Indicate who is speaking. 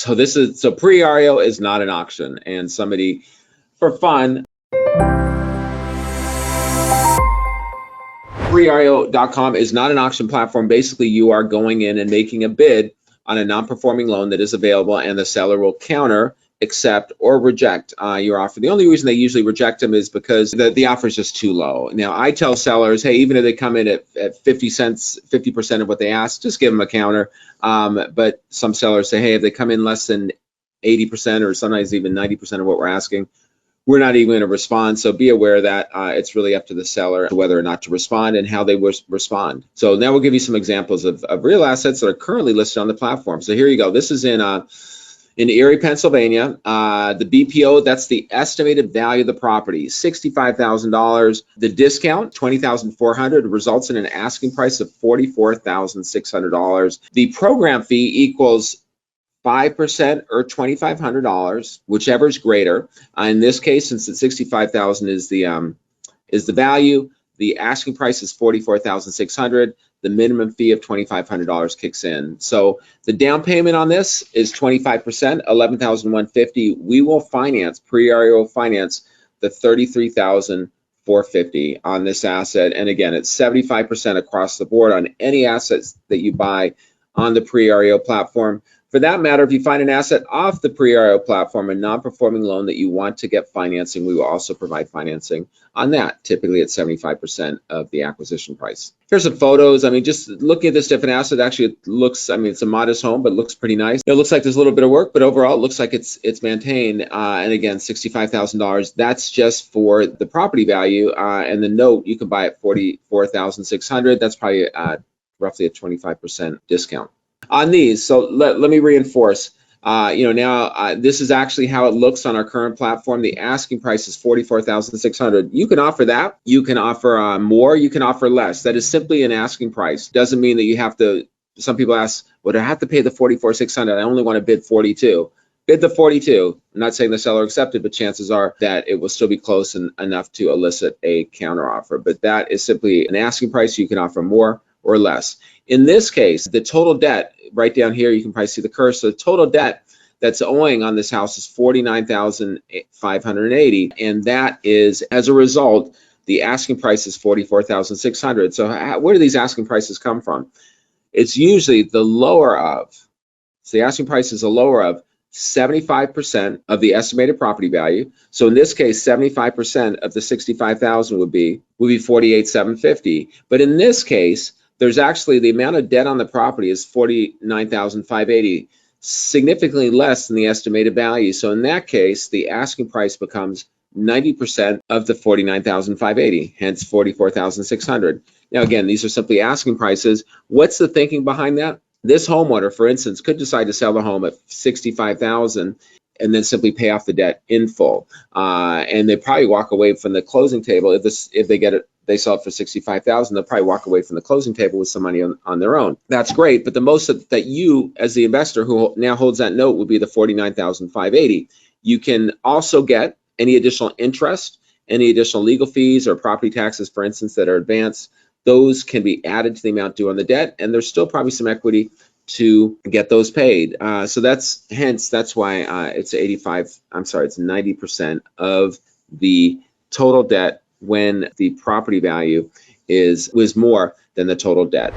Speaker 1: So pre-REO is not an auction, and somebody for fun. preREO.com is not an auction platform. Basically, you are going in and making a bid on a non-performing loan that is available, and the seller will counter, accept, or reject your offer. The only reason they usually reject them is because the offer is just too low. Now, I tell sellers, hey, even if they come in at 50 cents, 50% of what they ask, just give them a counter. But some sellers say, hey, if they come in less than 80% or sometimes even 90% of what we're asking, we're not even going to respond. So be aware that it's really up to the seller whether or not to respond and how they respond. So now we'll give you some examples of real assets that are currently listed on the platform. So here you go. This is in Erie, Pennsylvania. The BPO, that's the estimated value of the property, $65,000. The discount, $20,400, results in an asking price of $44,600. The program fee equals 5% or $2,500, whichever is greater. In this case, since the $65,000 is the value, the asking price is $44,600. The minimum fee of $2,500 kicks in. So the down payment on this is 25%, $11,150. We will finance, pre-REO finance, the $33,450 on this asset. And again, it's 75% across the board on any assets that you buy on the pre-REO platform. For that matter, if you find an asset off the pre-REO platform, a non-performing loan that you want to get financing, we will also provide financing on that, typically at 75% of the acquisition price. Here's some photos. I mean, just looking at this different asset, actually it looks, I mean, it's a modest home, but it looks pretty nice. It looks like there's a little bit of work, but overall it looks like it's maintained. And again, $65,000, that's just for the property value. And the note, you can buy at $44,600. That's probably roughly a 25% discount on these. So let me reinforce, now this is actually how it looks on our current platform. The asking price is $44,600. You can offer that. You can offer more. You can offer less. That is simply an asking price. Doesn't mean that you have to. Some people ask, well, do I have to pay the $44,600? I only want to bid 42. Bid the 42. I'm not saying the seller accepted, but chances are that it will still be close enough to elicit a counter offer. But that is simply an asking price. You can offer more or less. In this case, the total debt, right down here, you can probably see the cursor, the total debt that's owing on this house is $49,580, and that is, as a result, the asking price is $44,600. So where do these asking prices come from? It's usually the lower of, so the asking price is the lower of 75% of the estimated property value. So in this case, 75% of the $65,000 would be $48,750. But in this case, there's actually the amount of debt on the property is $49,580, significantly less than the estimated value. So in that case, the asking price becomes 90% of the $49,580, hence $44,600. Now again, these are simply asking prices. What's the thinking behind that? This homeowner, for instance, could decide to sell the home at $65,000 and then simply pay off the debt in full, and they probably walk away from the closing table if they get it. They sell it for $65,000. They'll probably walk away from the closing table with some money on their own. That's great, but the most that you, as the investor who now holds that note, would be the $49,580. You can also get any additional interest, any additional legal fees or property taxes, for instance, that are advanced. Those can be added to the amount due on the debt, and there's still probably some equity to get those paid. So that's why it's 90% of the total debt when the property value was more than the total debt.